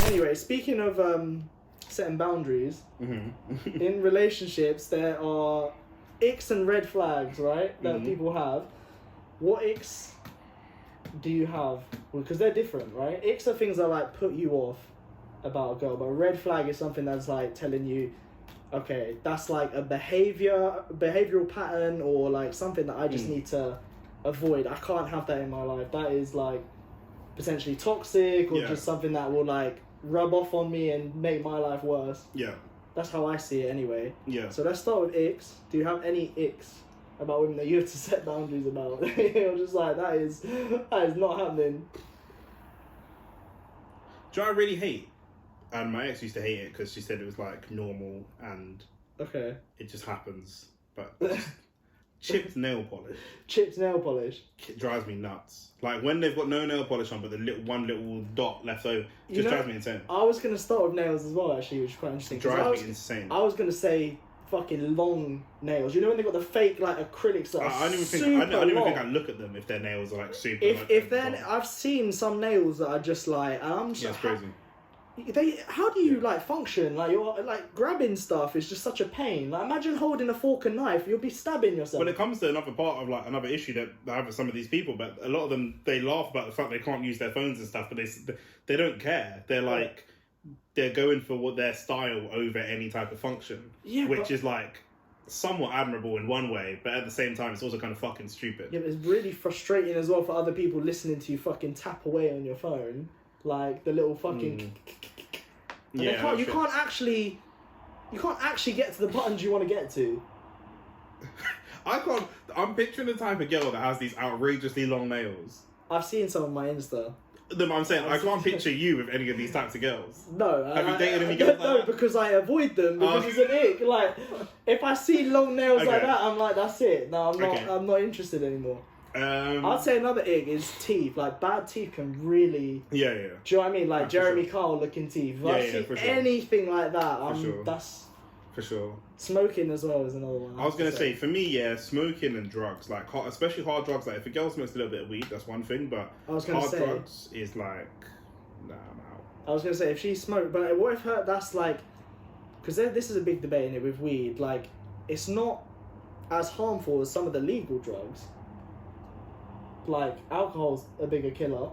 Anyway, speaking of setting boundaries, in relationships there are icks and red flags, right? That people have. What icks do you have? Because they're different, right? Icks are things that like put you off about a girl, but a red flag is something that's like telling you, okay, that's like a behavioral pattern, or like something that I just need to avoid. I can't have that in my life. That is like potentially toxic, or just something that will like rub off on me and make my life worse. Yeah. That's how I see it anyway. Yeah. So let's start with icks. Do you have any icks about women that you have to set boundaries about? You're just like, that is not happening. Do you know what I really hate? And my ex used to hate it because she said it was like normal and it just happens. But chipped nail polish. Chipped nail polish? It drives me nuts. Like when they've got no nail polish on but the one little dot left over, just drives me insane. I was going to start with nails as well, actually, which is quite interesting. It drives me insane. I was going to say fucking long nails. You know when they've got the fake like acrylics that are super long? I don't even think I look at them if their nails are like super I've seen some nails that are just like, I'm just it's crazy. How do you like function? Like you're like grabbing stuff is just such a pain. Like imagine holding a fork and knife, you'll be stabbing yourself. When it comes to another part of like another issue that I have with some of these people, but a lot of them, they laugh about the fact they can't use their phones and stuff, but they don't care. They're like they're going for what their style over any type of function, which is like somewhat admirable in one way, but at the same time it's also kind of fucking stupid. Yeah, but it's really frustrating as well for other people listening to you fucking tap away on your phone, like the little fucking. You can't actually get to the buttons you want to get to. I'm picturing the type of girl that has these outrageously long nails. I've seen some on my Insta. No, I'm saying I can't picture you with any of these types of girls. No. Have you dated any girls like that? No, because I avoid them because it's an ick. Like, if I see long nails like that, I'm like, that's it. No, I'm not interested anymore. I'd say another ick is teeth. Like, bad teeth can really... Yeah. Do you know what I mean? Like, Jeremy Kyle looking teeth. If I see anything like that, that's... For sure. Smoking as well is another one. I was going to say, for me, smoking and drugs, like especially hard drugs. Like if a girl smokes a little bit of weed, that's one thing, but hard drugs is like, nah, I'm out. I was going to say, if she smoked, but what if that's like, because this is a big debate in it with weed, like, it's not as harmful as some of the legal drugs. Like, alcohol's a bigger killer.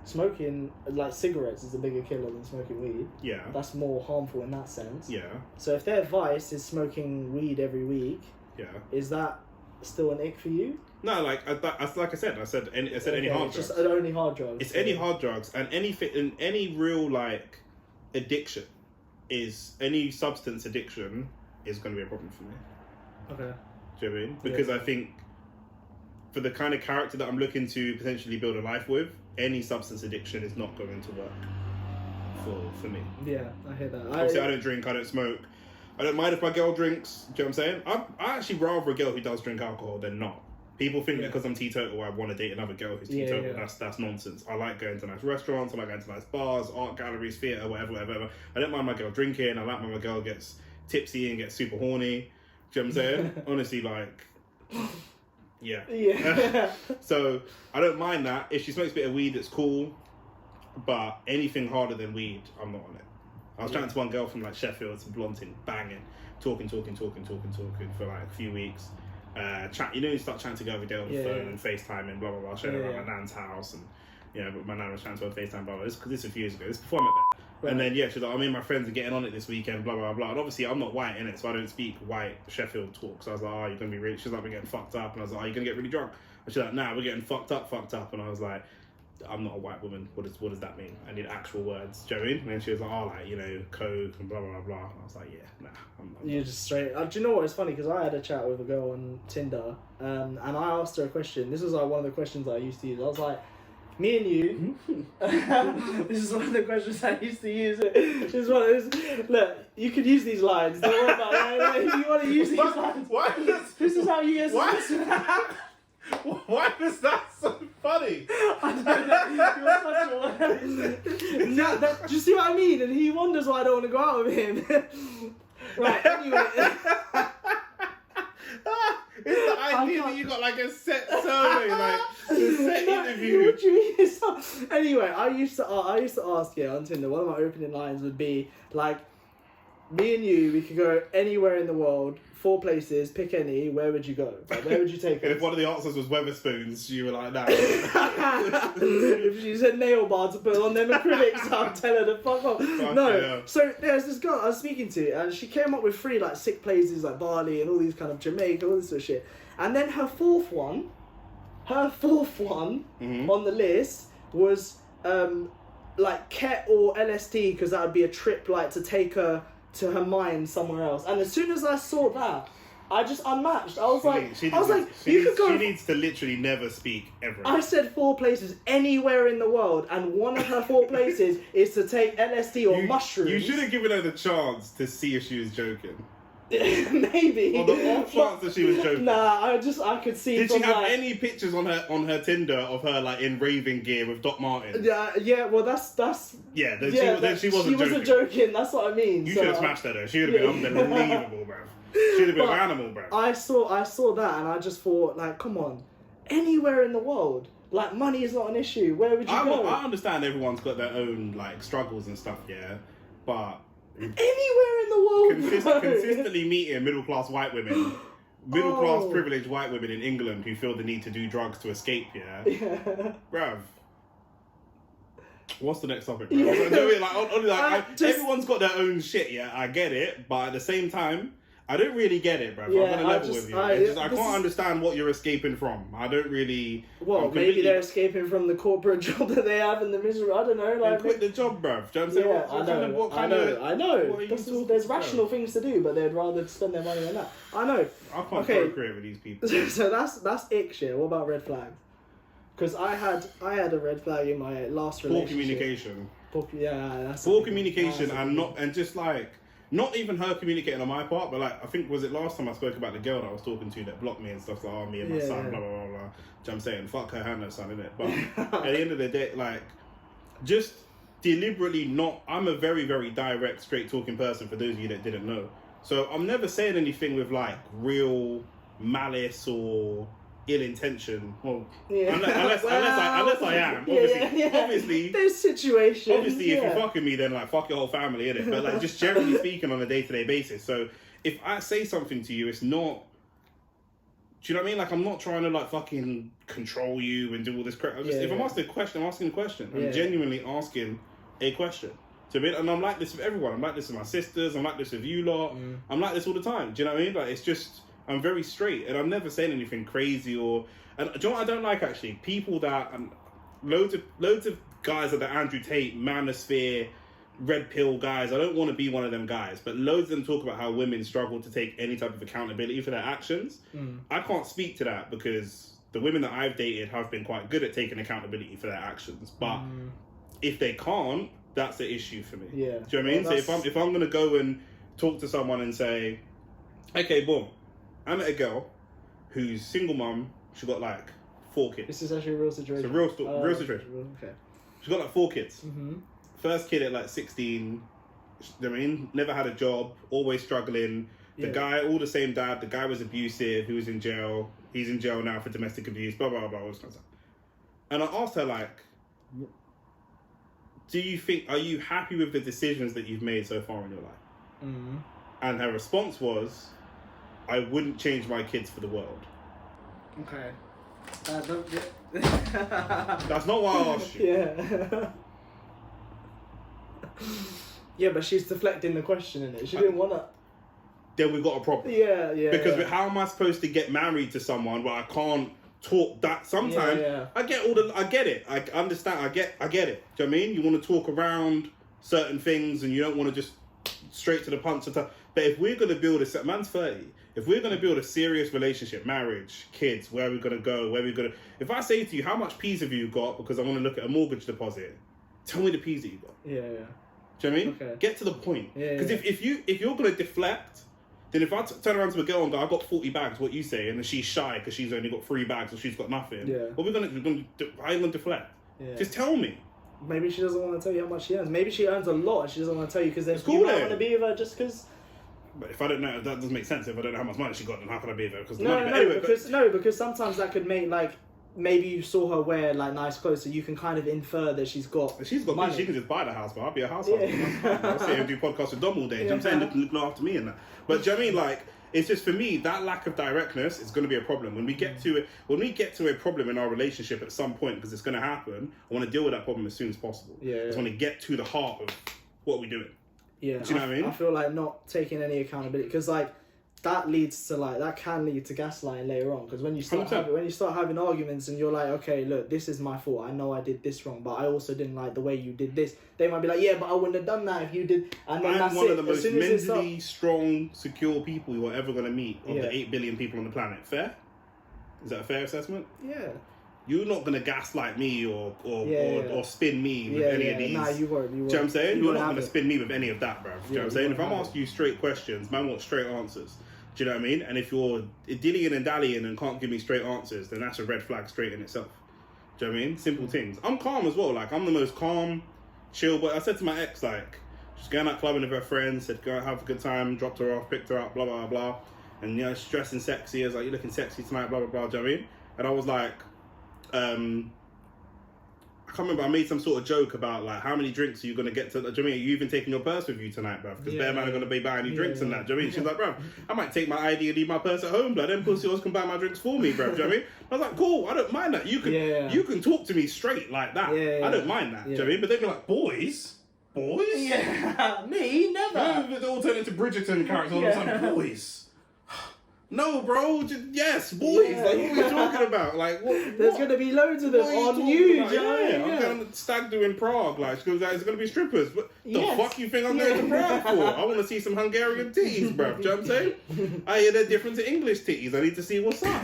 Smoking, like cigarettes, is a bigger killer than smoking weed. Yeah. That's more harmful in that sense. Yeah. So if their vice is smoking weed every week, is that still an ick for you? No, like I said any hard drugs. It's just only hard drugs. It's any hard drugs and any real like addiction any substance addiction is going to be a problem for me. Okay. Do you know what I mean? Because I think for the kind of character that I'm looking to potentially build a life with, any substance addiction is not going to work for me. Yeah, I hear that. Obviously, I don't drink, I don't smoke. I don't mind if my girl drinks. Do you know what I'm saying? I actually rather a girl who does drink alcohol than not. People think because I'm teetotal, I want to date another girl who's teetotal. Yeah. That's nonsense. I like going to nice restaurants. I like going to nice bars, art galleries, theatre, whatever. I don't mind my girl drinking. I like when my girl gets tipsy and gets super horny. Do you know what I'm saying? Honestly, like... Yeah. So I don't mind that. If she smokes a bit of weed, it's cool. But anything harder than weed, I'm not on it. I was chatting to one girl from like Sheffield, some blonde, banging, talking for like a few weeks. You start chatting to go every day on the phone and FaceTime and blah blah blah. Showing her around my nan's house and but my nan was trying to FaceTime blah blah. This is a few years ago. This is before I met her. Right. And then she's like, me and my friends are getting on it this weekend, blah blah blah. And obviously I'm not white in it, so I don't speak white Sheffield talk. So I was like, you're gonna be really. She's like, we're getting fucked up, and I was like, you're gonna get really drunk. And she's like, nah, we're getting fucked up. And I was like, I'm not a white woman. What does that mean? I need actual words. Do you know what I mean? And then she was like, coke and blah blah blah. And I was like, nah, I'm You're just straight. Do you know what? It's funny because I had a chat with a girl on Tinder, and I asked her a question. This was like one of the questions I used to use. I was like, me and you. This is one of the questions I used to use. Look, you could use these lines. Don't worry about it. If you want to use these lines. This is how you get. Why was that so funny? I don't know. You're such a... Do you see what I mean? And he wonders why I don't want to go out with him. Right, anyway. It's the idea that you got like a set survey, like a set interview. What do you mean? Anyway, I used to ask on Tinder. One of my opening lines would be like, me and you, we could go anywhere in the world, 4 places, pick any. Where would you go? Like, where would you take us? If one of the answers was Weatherspoons, you were like that. If she said nail bar to put on them acrylics, I'll tell her to fuck off. Yeah. So there's this girl I was speaking to, and she came up with 3 like sick places like Bali and all these kind of Jamaica, all this sort of shit. And then her fourth one Mm-hmm. on the list was like Ket or LSD, because that would be a trip like to take her to her mind somewhere else. And as soon as I saw that, I just unmatched. I was like, you could go. She needs to literally never speak ever. I said 4 places anywhere in the world, and one of her 4 places is to take LSD or mushrooms. You should have given her the chance to see if she was joking. Maybe. Or the off chance that she was joking. Nah, I could see. Did she have like, any pictures on her Tinder of her like in raving gear with Doc Martens? Yeah. Well, that's. Yeah, she wasn't joking. That's what I mean. You should have smashed her though. She would have been unbelievable, bro. She'd have been an animal, bro. I saw that, and I just thought, like, come on, anywhere in the world. Like, money is not an issue. Where would you go? I understand everyone's got their own like struggles and stuff, yeah, but anywhere in the world, consistently meeting middle-class white women, middle-class privileged white women in England who feel the need to do drugs to escape, yeah. Bruv. What's the next topic, bro? Everyone's got their own shit, yeah, I get it, but at the same time, I don't really get it, bro. Yeah, I'm gonna level with you. I can't understand what you're escaping from. I don't really. Well, maybe they're escaping from the corporate job that they have and the misery. I don't know. Like, quit the job, bro. Do you know what I'm saying? I know. There's rational things to do, but they'd rather spend their money on that. I know. I can't procreate with these people. So that's ick shit. What about red flags? Because I had a red flag in my last relationship. Poor communication. Poor communication and just like. Not even her communicating on my part, but like, I think, was it last time I spoke about the girl that I was talking to that blocked me and stuff, like, oh, me and my son, blah, blah, blah, blah. Do you know what I'm saying? Fuck her and her son, innit? But at the end of the day, like, just deliberately not, I'm a very, very direct, straight talking person for those of you that didn't know. So I'm never saying anything with like real malice or ill intention. Well, unless I am. Obviously. There's situations. Obviously, if you're fucking me, then like fuck your whole family, innit? But like just generally speaking on a day-to-day basis. So if I say something to you, it's not. Do you know what I mean? Like, I'm not trying to like fucking control you and do all this crap. If I'm asking a question, I'm asking a question. I'm genuinely asking a question. And I'm like this with everyone. I'm like this with my sisters. I'm like this with you lot. I'm like this all the time. Do you know what I mean? Like, it's just. I'm very straight, and I'm never saying anything crazy or. And do you know what I don't like actually? People that loads of guys are the Andrew Tate, Manosphere, Red Pill guys. I don't want to be one of them guys, but loads of them talk about how women struggle to take any type of accountability for their actions. I can't speak to that because the women that I've dated have been quite good at taking accountability for their actions. But if they can't, that's the issue for me. Yeah. Do you know what I mean? So if I'm gonna go and talk to someone and say, okay, boom. I met a girl who's single mum. She got like 4 kids. This is actually a real situation. It's a real situation. Okay. She got like 4 kids. First kid at like 16. I mean, never had a job. Always struggling. The guy, all the same dad. The guy was abusive. He was in jail. He's in jail now for domestic abuse. Blah blah blah. All this kind of stuff. And I asked her like, are you happy with the decisions that you've made so far in your life? And her response was, I wouldn't change my kids for the world. Okay. That's not what I asked you. Yeah. Yeah, but she's deflecting the question, innit? She didn't want to. Then we've got a problem. Yeah. Because how am I supposed to get married to someone where I can't talk that? Sometimes I get it. I understand. I get it. Do you know what I mean? You want to talk around certain things and you don't want to just straight to the punch. But if we're going to build man's 30. If we're going to build a serious relationship, marriage, kids, where are we going to go? If I say to you, how much P's have you got? Because I want to look at a mortgage deposit. Tell me the P's that you got. Yeah. Do you know what I mean? Okay. Get to the point. Because if you're going to deflect, then if I turn around to a girl and go, I got 40 bags, what you say, and then she's shy because she's only got 3 bags or she's got nothing. Yeah. What how are you going to deflect? Yeah. Just tell me. Maybe she doesn't want to tell you how much she earns. Maybe she earns a lot and she doesn't want to tell you because then you might want to be with her just because. But if I don't know, that doesn't make sense. If I don't know how much money she got, then how can I be there? Because sometimes that could make like maybe you saw her wear like nice clothes, so you can kind of infer that she's got. If she's got money, she can just buy the house, but I'll be a house husband. I'll sit here and do podcasts with Dom all day. Do you know what I'm saying? Looking after me and that. But do you know what I mean? Like, it's just, for me, that lack of directness is going to be a problem. When we get to it, when we get to a problem in our relationship at some point, because it's going to happen, I want to deal with that problem as soon as possible. Yeah. I just want to get to the heart of what we're doing. Yeah. Do you know what I mean? I feel like not taking any accountability, because like that leads to like, that can lead to gaslighting later on. Because when you start having arguments and you're like, okay, look, this is my fault. I know I did this wrong, but I also didn't like the way you did this. They might be like, yeah, but I wouldn't have done that if you did. And then I'm one of the most mentally strong, secure people you're ever going to meet of the 8 billion people on the planet. Fair? Is that a fair assessment? Yeah. You're not going to gaslight me or spin me with any of these. Nah, you won't. Do you know what I'm saying? You're not going to spin me with any of that, bro. Do you know what I'm saying? If I'm asking you straight questions, man wants straight answers. Do you know what I mean? And if you're dillying and dallying and can't give me straight answers, then that's a red flag straight in itself. Do you know what I mean? Simple things. I'm calm as well. Like, I'm the most calm, chill. But I said to my ex, like, she's going out clubbing with her friends, said, go out, have a good time, dropped her off, picked her up, blah, blah, blah. And, you know, she's dressing sexy. I was like, you're looking sexy tonight, blah, blah, blah. Do you know what I mean? And I was like, I can't remember, I made some sort of joke about like how many drinks are you going to get to, do you know what I mean? Are you even taking your purse with you tonight, bruv? Because bare man are going to be buying you drinks and that, do you know what I mean? She's like, bruv, I might take my ID and leave my purse at home, blood, then pussy can buy my drinks for me, bruv, do you know what I mean? I was like, cool, I don't mind that. You can talk to me straight like that. I don't mind that, do you know what I mean? But they'd be like, boys? Yeah, me, never. They all turn into Bridgerton characters all of a sudden, boys. No, bro. Yes, boys. Like, what are we talking about? Like, what? There's gonna be loads of them on you, Joe. I'm going to stag do in Prague. Like, she goes, there's gonna be strippers. But the fuck you think I'm going to Prague for? I want to see some Hungarian titties, bro. Do you know what I'm saying? I hear they're different to English titties. I need to see what's up.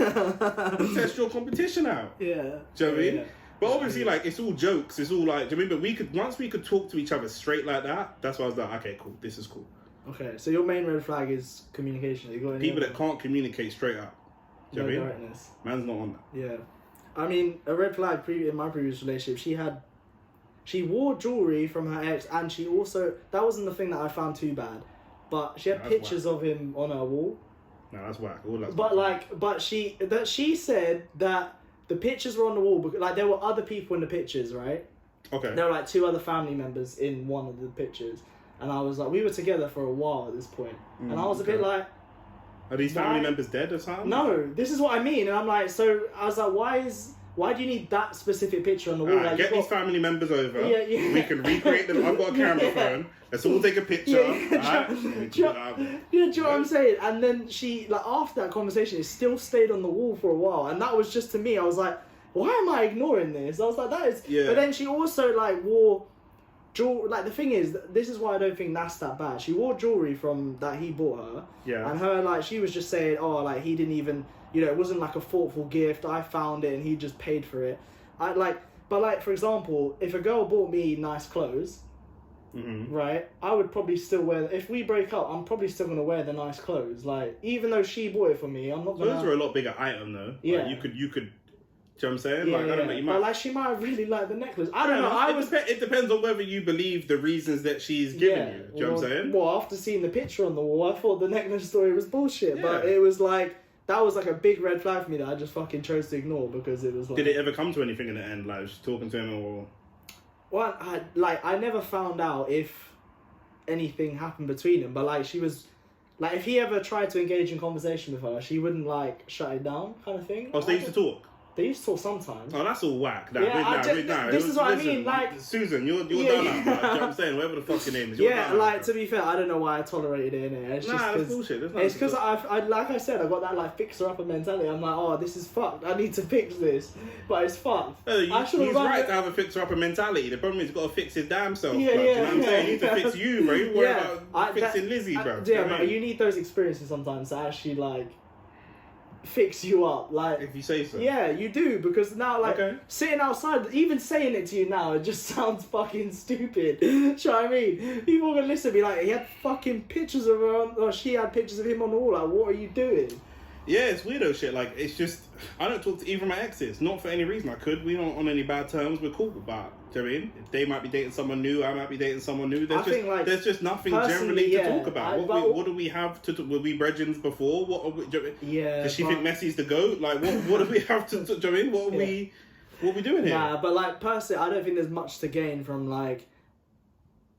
Test your competition out. Yeah. Do you know what I mean? Yeah. But obviously, like, it's all jokes. It's all like, do you know what I mean? But once we could talk to each other straight like that, that's why I was like, okay, cool. This is cool. Okay, so your main red flag is communication. You got any people that can't communicate straight up. Do you know what I mean? Directness. Man's not on that. Yeah. I mean, a red flag in my previous relationship, she wore jewellery from her ex, and she also, that wasn't the thing that I found too bad, but she had pictures of him on her wall. No, that's whack. All that's but like, but she said that the pictures were on the wall because like there were other people in the pictures, right? Okay. There were like 2 other family members in one of the pictures, and I was like, we were together for a while at this point, and I was a bit like, are these family members dead or something? No, this is what I mean. And I'm like, so I was like, why do you need that specific picture on the wall? Right, like, get these family members over. Yeah. We can recreate them. I've got a camera phone. Let's all take a picture. Do you know what I'm saying? And then she, like, after that conversation, it still stayed on the wall for a while. And that was just, to me, I was like, why am I ignoring this? I was like, that is... Yeah. But then she also, like, wore... Like, the thing is, this is why I don't think that's that bad. She wore jewellery from that he bought her. Yeah. And her, like, she was just saying, oh, like, he didn't even, you know, it wasn't like a thoughtful gift. I found it and he just paid for it. But for example, if a girl bought me nice clothes, right, I would probably still wear, if we break up, I'm probably still going to wear the nice clothes. Like, even though she bought it for me, I'm not going to... Those are a lot bigger item, though. Yeah. Like, you could do you know what I'm saying? Yeah, like, I don't know, you might... But, like, she might have really liked the necklace. I don't know. It depends on whether you believe the reasons that she's giving you. Do you know what I'm saying? Well, after seeing the picture on the wall, I thought the necklace story was bullshit. Yeah. But it was like... That was like a big red flag for me that I just fucking chose to ignore because it was like... Did it ever come to anything in the end? Like, just talking to him or... Well, I never found out if anything happened between them. But, like, she was... Like, if he ever tried to engage in conversation with her, she wouldn't, like, shut it down kind of thing. Oh, so they used to talk? They used to talk sometimes. Oh, that's all whack. This is what I mean. Like, Susan, you're done now. You know what I'm saying? Whatever the fuck your name is. To be fair, I don't know why I tolerated it in it. It's just that's bullshit. It's because I like I said, I got that like fixer-upper mentality. I'm like, oh, this is fucked. I need to fix this, but it's fucked. He's right to have a fixer-upper mentality. The problem is he's got to fix his damn self. You know what I'm saying? You need to fix you, bro. You worry about fixing Lizzie, bro. Yeah, you need those experiences sometimes to actually like fix you up, like, if you say so. Yeah, you do, because now, like, sitting outside, even saying it to you now, it just sounds fucking stupid. Do you know what I mean? People are gonna listen and be like, he had fucking pictures of her on, or she had pictures of him on the wall. Like, what are you doing? Yeah, it's weirdo shit. Like, it's just, I don't talk to either of my exes. Not for any reason. I could. We're not on any bad terms. We're cool. But, do you know what I mean? If they might be dating someone new, I might be dating someone new. There's just nothing generally to talk about. What do we have to were we brethren before? What are we, do you know what I mean? Yeah. Does she think Messi's the GOAT? Like, what do we have to, do you know what I mean? What are we doing here? Nah, but like, personally, I don't think there's much to gain from like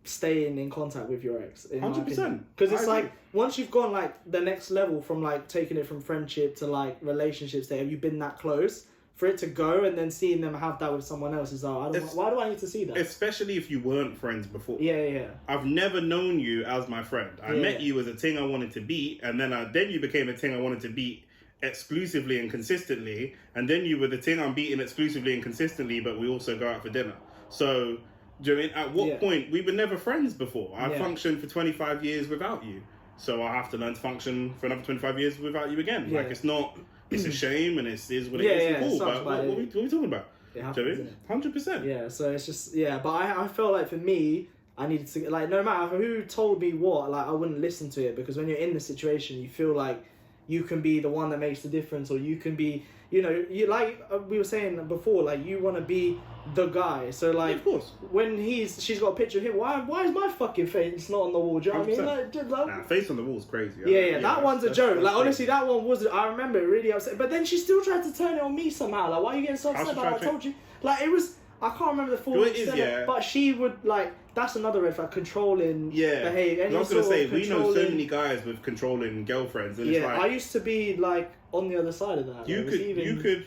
staying in contact with your ex. 100%. Because it's like, once you've gone like the next level from like taking it from friendship to like relationships, have you been that close? For it to go and then seeing them have that with someone else is like, why do I need to see that? Especially if you weren't friends before. Yeah. I've never known you as my friend. I met you as a thing I wanted to beat, and then you became a thing I wanted to beat exclusively and consistently, and then you were the thing I'm beating exclusively and consistently, but we also go out for dinner. So, do you know what I mean? At what point? We were never friends before. I functioned for 25 years without you. So I have to learn to function for another 25 years without you again. Yeah. Like, it's not... It's a shame, and it is what it is. Cool, but what are we talking about? It happens, 100%. Yeah, so it's just... Yeah, but I feel like for me, I needed to... Like, no matter who told me what, like, I wouldn't listen to it, because when you're in the situation, you feel like you can be the one that makes the difference, or you can be... You know, you like we were saying before, like, you want to be the guy. So like, of course, when she's got a picture of him, why is my fucking face not on the wall? Do you know what I mean? Like, face on the wall is crazy. Yeah, that one's a joke. Like, honestly, that one was. I remember it really upset. But then she still tried to turn it on me somehow. Like, why are you getting so upset about it? I told you. Like, it was. I can't remember the full extent, but she would like. That's another red flag, controlling behaviour. I was gonna say, we know so many guys with controlling girlfriends, and it's like, I used to be like on the other side of that. You could,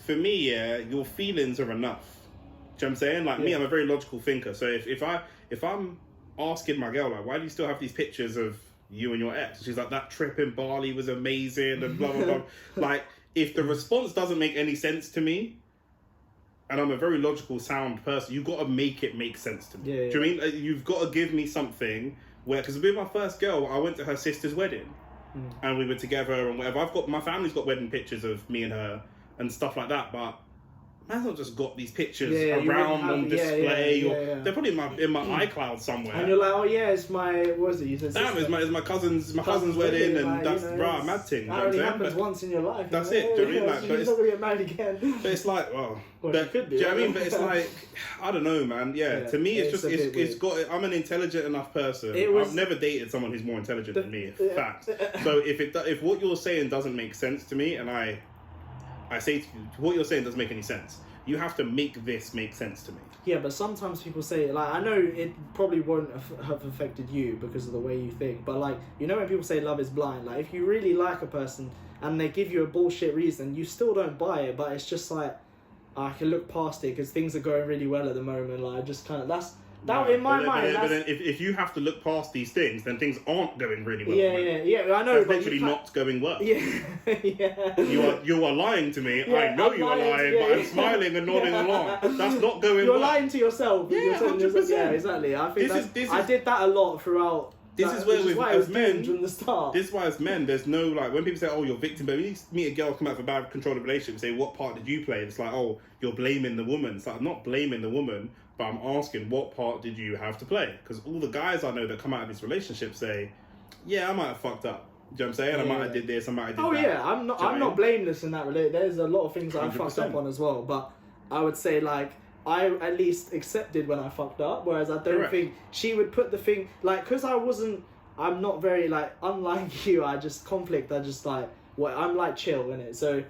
for me, your feelings are enough. Do you know what I'm saying? Like me, I'm a very logical thinker. So if I'm asking my girl, like, why do you still have these pictures of you and your ex? She's like, that trip in Bali was amazing, and blah blah blah. Like, if the response doesn't make any sense to me, and I'm a very logical, sound person, you've got to make it make sense to me. Do you know what I mean? You've got to give me something where, because with my first girl, I went to her sister's wedding, and we were together and whatever. My family's got wedding pictures of me and her and stuff like that, but man's not just got these pictures around on display, or they're probably in my iCloud somewhere. And you're like, oh yeah, it's my, what was it? You said it's my cousin's wedding, and like, that's mad thing. That only happens once in your life. That's it. Do you know what I mean? Like, she's not gonna get married again. But it's like, could be. Do you know what I mean? But it's like, I don't know, man. Yeah, to me, it's got. I'm an intelligent enough person. I've never dated someone who's more intelligent than me. Fact. So if what you're saying doesn't make sense to me, and I say to you, what you're saying doesn't make any sense, you have to make this make sense to me. Yeah, but sometimes people say, like, I know it probably won't have affected you because of the way you think, but like, you know when people say love is blind, like, if you really like a person and they give you a bullshit reason, you still don't buy it, but it's just like, I can look past it because things are going really well at the moment. Like, I just kind of, in my mind. But then if you have to look past these things, then things aren't going really well. Yeah. I know. That's literally not going well. Yeah. You are lying to me. I know you are lying, but I'm smiling and nodding along. That's not going well. You're lying to yourself. Yeah, 100%. Yeah, exactly. I think I did that a lot throughout. This is where as men, from the start. This is why as men, there's no, like, when people say, oh, you're victim, but when you meet a girl come out of a bad controlled relationship, say, what part did you play? It's like, oh, you're blaming the woman. It's like, I'm not blaming the woman, but I'm asking, what part did you have to play? Because all the guys I know that come out of these relationships say, yeah, I might have fucked up. Do you know what I'm saying? I might have did this, I might have did that. Oh yeah, I'm not blameless in that relationship. There's a lot of things that I fucked up on as well, but I would say, like, I at least accepted when I fucked up, whereas I don't think she would put the thing, like, because I'm not very, like, unlike you, I just like, I'm like chill, innit? So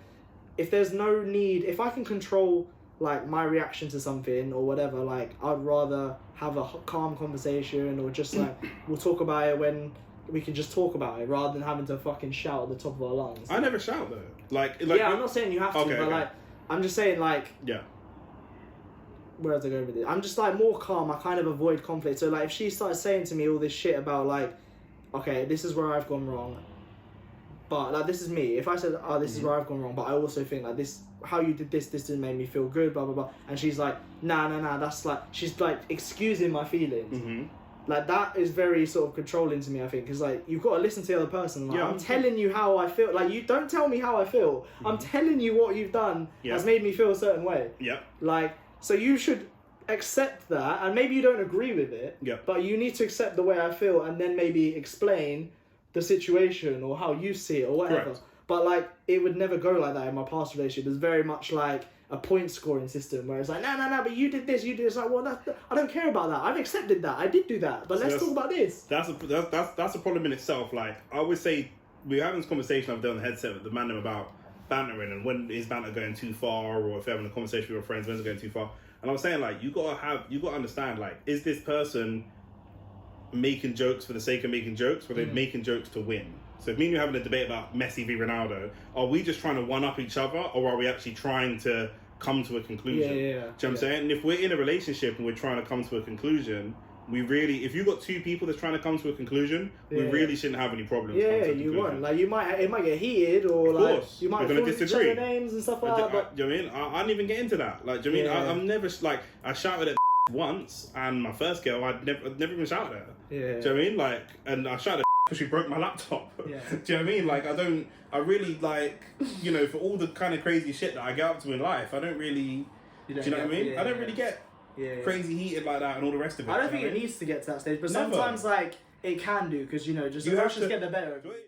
if there's no need, if I can control, like, my reaction to something or whatever, like, I'd rather have a calm conversation, or just like, we'll talk about it when we can just talk about it, rather than having to fucking shout at the top of our lungs. I never shout though. Like yeah, I'm not saying you have to, but like, I'm just saying, like, where else I go with it? I'm just like more calm. I kind of avoid conflict. So like, if she starts saying to me all this shit about like, okay, this is where I've gone wrong, but like, this is me. If I said, oh, this is where I've gone wrong, but I also think like this, how you did this didn't make me feel good, blah blah blah, and she's like, nah, that's like, she's like excusing my feelings. Like, that is very sort of controlling to me, I think, because like, you've got to listen to the other person. Like, I'm telling you how I feel. Like, you don't tell me how I feel. I'm telling you what you've done has made me feel a certain way. Like, so you should accept that, and maybe you don't agree with it, but you need to accept the way I feel, and then maybe explain the situation or how you see it or whatever. But like, it would never go like that in my past relationship. It was very much like a point scoring system where it's like, no, but you did this, you did this. Like, well, I don't care about that. I've accepted that. I did do that. But let's talk about this. That's a problem in itself. Like, I would say, we're having this conversation I've done on the headset with the man about bantering and when is banter going too far, or if you're having a conversation with your friends, when's it going too far. And I was saying, like, you gotta understand, like, is this person making jokes for the sake of making jokes, or are they making jokes to win? So if me and you are having a debate about Messi v Ronaldo, are we just trying to one up each other, or are we actually trying to come to a conclusion? Yeah. Do you know what I'm saying? And if we're in a relationship and we're trying to come to a conclusion, if you've got two people that's trying to come to a conclusion, we really shouldn't have any problems. Yeah, you won't. Like, it might get heated, or like you might call each other names and stuff like that. But do you know what I mean? I didn't even get into that. Like, do you know what I mean? I'm never like, I shouted at once, and my first girl, I'd never even shouted at her. Yeah. Do you know what I mean? Like, and I shouted at because she broke my laptop. Yeah. Do you know what I mean? Like, I really like, you know, for all the kind of crazy shit that I get up to in life, I don't really. Do you know what I mean? Yeah, I don't really get crazy heated like that and all the rest of it. I don't think it needs to get to that stage, but sometimes like it can do, because, you know, just emotions get the better of it.